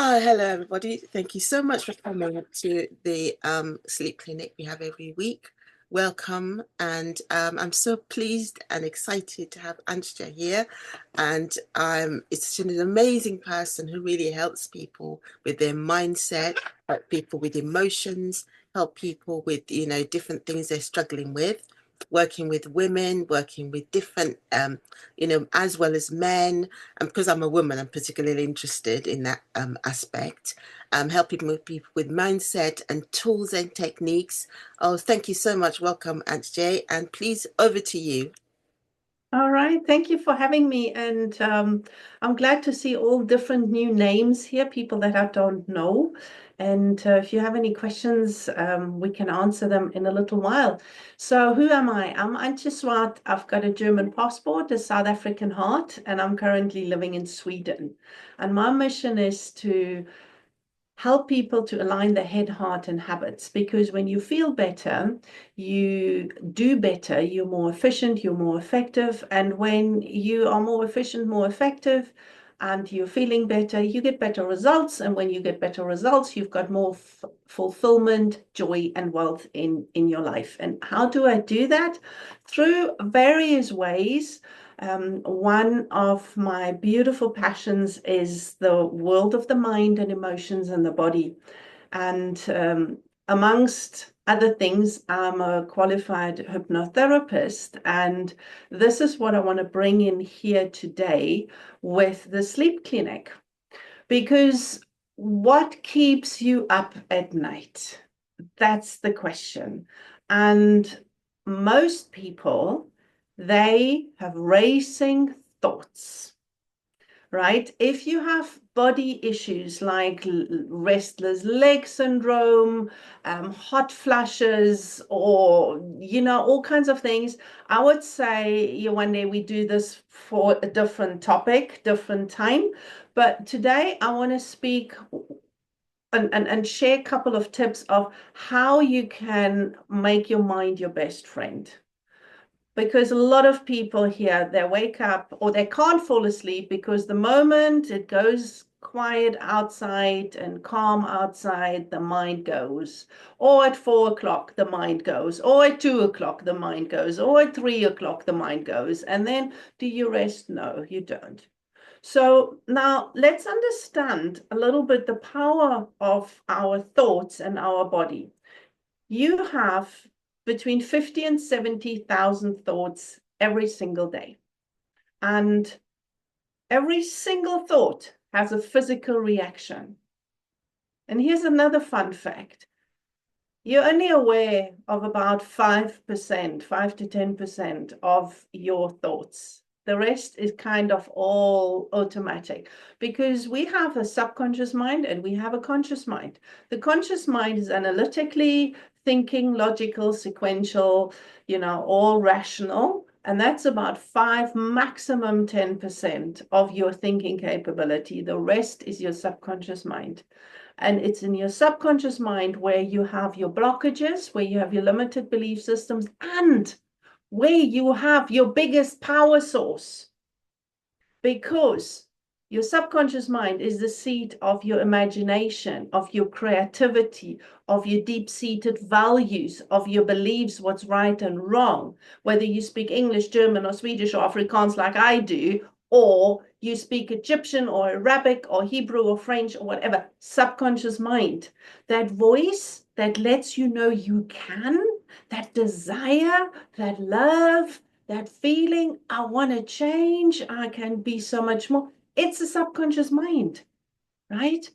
Hello, everybody. Thank you so much for coming to the sleep clinic we have every week. Welcome, and I'm so pleased and excited to have Antje here. And it's an amazing person who really helps people with their mindset, help people with emotions, help people with different things they're struggling with. Working with women, working with different, as well as men, and because I'm a woman, I'm particularly interested in that aspect, helping with people with mindset and tools and techniques. Oh, thank you so much. Welcome, Antje, and please, over to you. All right, thank you for having me. And I'm glad to see all different new names here, people that I don't know. And if you have any questions, we can answer them in a little while. So, who am I? I'm Antje Swart. I've got a German passport, a South African heart, and I'm currently living in Sweden. And my mission is to help people to align their head, heart, and habits. Because when you feel better, you do better, you're more efficient, you're more effective. And when you are more efficient, more effective, and you're feeling better, you get better results. And when you get better results, you've got more fulfillment, joy, and wealth in your life. And how do I do that? Through various ways. One of my beautiful passions is the world of the mind and emotions and the body. And amongst other things, I'm a qualified hypnotherapist. And this is what I want to bring in here today with the sleep clinic. Because what keeps you up at night? That's the question. And most people, they have racing thoughts, right? If you have body issues like restless leg syndrome, hot flushes, or, all kinds of things, I would say, one day we do this for a different topic, different time. But today I want to speak and share a couple of tips of how you can make your mind your best friend. Because a lot of people here, they wake up or they can't fall asleep because the moment it goes quiet outside and calm outside, the mind goes. Or at 4 o'clock, the mind goes. Or at 2 o'clock, the mind goes. Or at 3 o'clock, the mind goes. And then do you rest? No, you don't. So now let's understand a little bit the power of our thoughts and our body. You have between 50 and 70,000 thoughts every single day. And every single thought has a physical reaction. And here's another fun fact. You're only aware of about 5%, 5 to 10% of your thoughts. The rest is kind of all automatic because we have a subconscious mind and we have a conscious mind. The conscious mind is analytically thinking, logical, sequential, all rational. And that's about 5, maximum 10% of your thinking capability. The rest is your subconscious mind. And it's in your subconscious mind where you have your blockages, where you have your limited belief systems, and where you have your biggest power source. Because your subconscious mind is the seat of your imagination, of your creativity, of your deep-seated values, of your beliefs, what's right and wrong. Whether you speak English, German, or Swedish, or Afrikaans like I do, or you speak Egyptian or Arabic or Hebrew or French or whatever, subconscious mind. That voice that lets you know you can, that desire, that love, that feeling, I want to change, I can be so much more. It's a subconscious mind, right?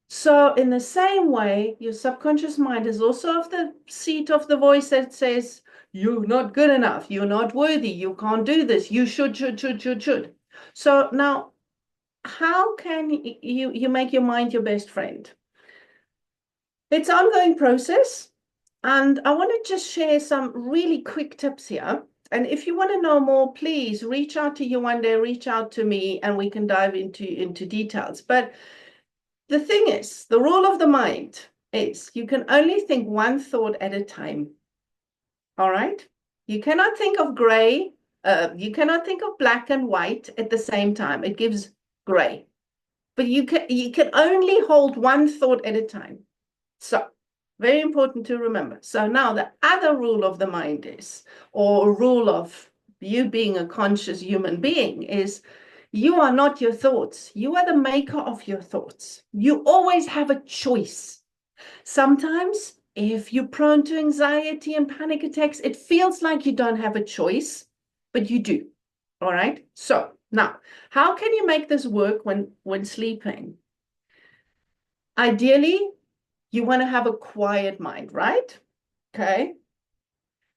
So in the same way, your subconscious mind is also of the seat of the voice that says, you're not good enough, you're not worthy, you can't do this, you should. So now, how can you make your mind your best friend? It's an ongoing process, and I want to just share some really quick tips here. And if you want to know more, please reach out to Yewande, reach out to me, and we can dive into details. But the thing is, the rule of the mind is you can only think one thought at a time. All right? You cannot think of gray, you cannot think of black and white at the same time. It gives gray. but you can only hold one thought at a time. So very important to remember. So now the other rule of the mind is, or a rule of you being a conscious human being is, you are not your thoughts. You are the maker of your thoughts. You always have a choice. Sometimes, if you're prone to anxiety and panic attacks, it feels like you don't have a choice, but you do. All right. So now, how can you make this work when sleeping? Ideally, you want to have a quiet mind, right? Okay.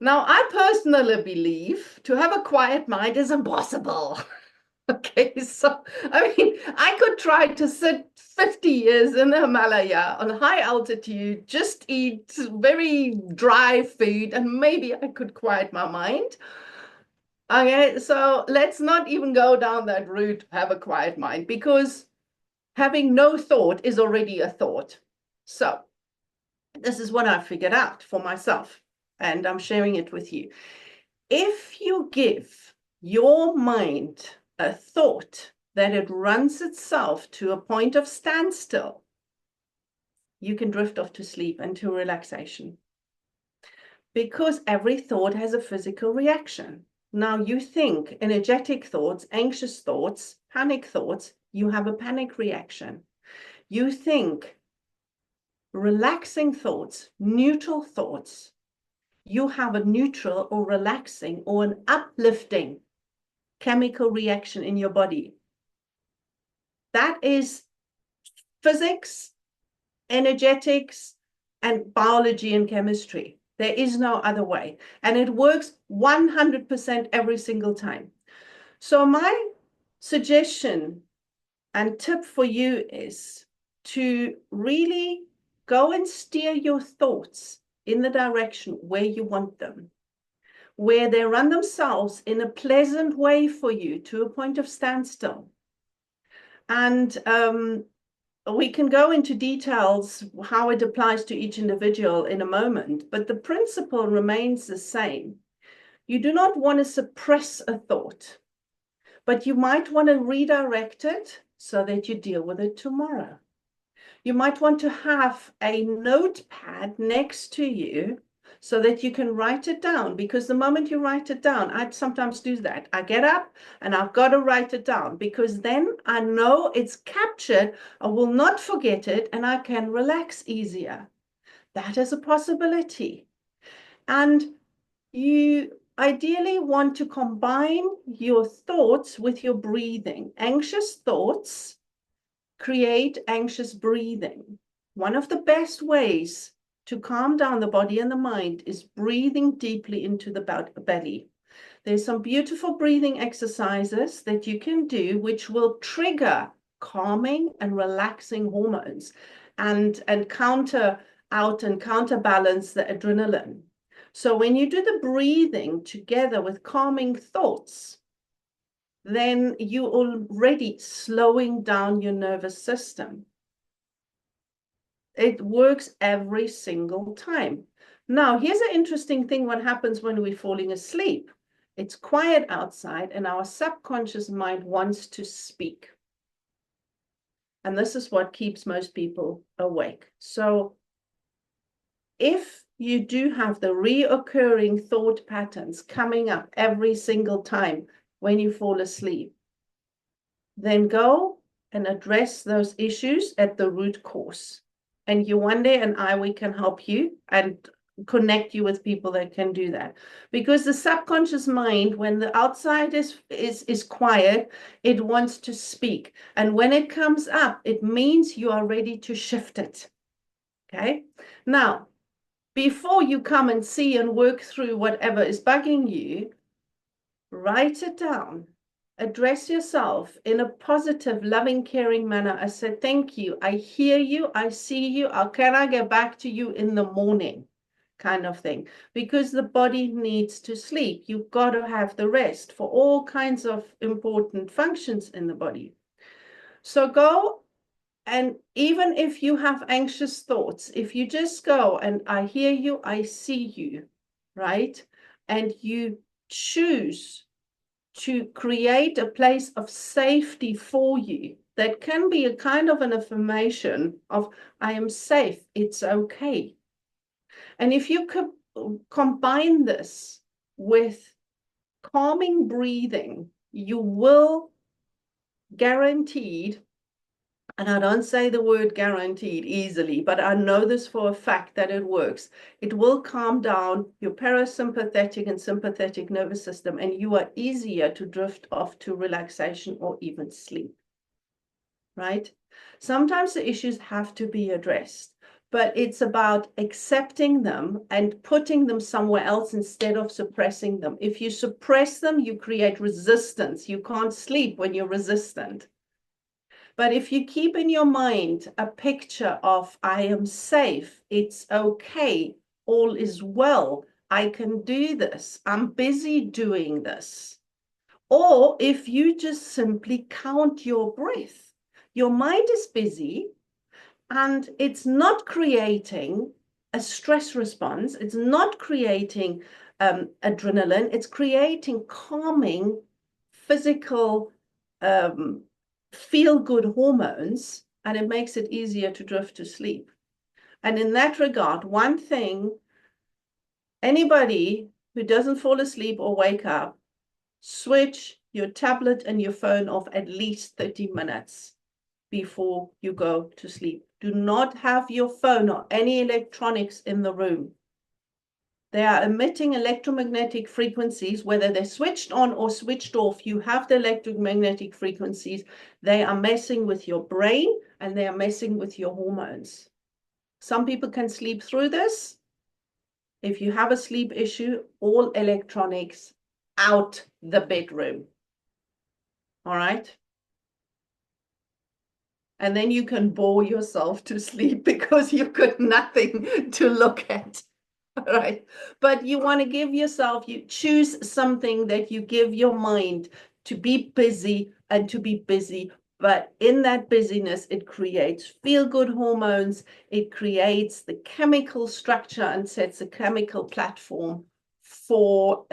Now, I personally believe to have a quiet mind is impossible. Okay, so I mean, I could try to sit 50 years in the Himalaya on high altitude, just eat very dry food, and maybe I could quiet my mind. Okay, so let's not even go down that route, have a quiet mind, because having no thought is already a thought. So this is what I figured out for myself, and I'm sharing it with you. If you give your mind a thought that it runs itself to a point of standstill, you can drift off to sleep and to relaxation. Because every thought has a physical reaction. Now you think energetic thoughts, anxious thoughts, panic thoughts, you have a panic reaction. You think relaxing thoughts, neutral thoughts, you have a neutral or relaxing or an uplifting chemical reaction in your body. That is physics, energetics, and biology and chemistry. There is no other way. And it works 100% every single time. So my suggestion and tip for you is to really go and steer your thoughts in the direction where you want them, where they run themselves in a pleasant way for you to a point of standstill. And we can go into details how it applies to each individual in a moment, but the principle remains the same. You do not want to suppress a thought, but you might want to redirect it so that you deal with it tomorrow. You might want to have a notepad next to you so that you can write it down, because the moment you write it down, I sometimes do that. I get up and I've got to write it down, because then I know it's captured. I will not forget it and I can relax easier. That is a possibility. And you ideally want to combine your thoughts with your breathing. Anxious thoughts create anxious breathing. One of the best ways to calm down the body and the mind is breathing deeply into the belly. There's some beautiful breathing exercises that you can do which will trigger calming and relaxing hormones and counter out and counterbalance the adrenaline. So when you do the breathing together with calming thoughts, then you're already slowing down your nervous system. It works every single time. Now, here's an interesting thing what happens when we're falling asleep. It's quiet outside and our subconscious mind wants to speak. And this is what keeps most people awake. So if you do have the reoccurring thought patterns coming up every single time when you fall asleep, then go and address those issues at the root cause. And Yewande and I, we can help you and connect you with people that can do that. Because the subconscious mind, when the outside is quiet, it wants to speak. And when it comes up, it means you are ready to shift it. Okay? Now, before you come and see and work through whatever is bugging you, write it down. Address yourself in a positive, loving, caring manner. I said, thank you. I hear you. I see you. Can I get back to you in the morning? Kind of thing. Because the body needs to sleep. You've got to have the rest for all kinds of important functions in the body. So go, and even if you have anxious thoughts, if you just go and I hear you, I see you, right? And you choose to create a place of safety for you, that can be a kind of an affirmation of, I am safe, it's okay. And if you could combine this with calming breathing, you will guaranteed, and I don't say the word guaranteed easily, but I know this for a fact that it works. It will calm down your parasympathetic and sympathetic nervous system, and you are easier to drift off to relaxation or even sleep, right? Sometimes the issues have to be addressed, but it's about accepting them and putting them somewhere else instead of suppressing them. If you suppress them, you create resistance. You can't sleep when you're resistant. But if you keep in your mind a picture of, I am safe, it's okay, all is well, I can do this, I'm busy doing this. Or if you just simply count your breath, your mind is busy and it's not creating a stress response, it's not creating adrenaline, it's creating calming physical feel-good hormones, and it makes it easier to drift to sleep. And in that regard, one thing, anybody who doesn't fall asleep or wake up, switch your tablet and your phone off at least 30 minutes before you go to sleep. Do not have your phone or any electronics in the room. They are emitting electromagnetic frequencies, whether they're switched on or switched off. You have the electromagnetic frequencies. They are messing with your brain and they are messing with your hormones. Some people can sleep through this. If you have a sleep issue, all electronics out the bedroom. All right? And then you can bore yourself to sleep because you've got nothing to look at. All right. But you want to give yourself, you choose something that you give your mind to be busy and to be busy. But in that busyness, it creates feel-good hormones. It creates the chemical structure and sets a chemical platform for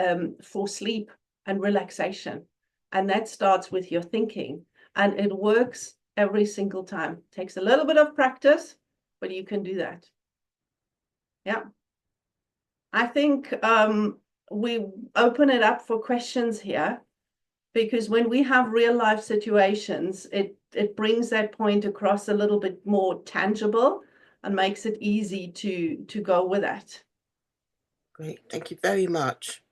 sleep and relaxation. And that starts with your thinking. And it works every single time. It takes a little bit of practice, but you can do that. Yeah. I think we open it up for questions here, because when we have real life situations, it brings that point across a little bit more tangible and makes it easy to go with that. Great. Thank you very much.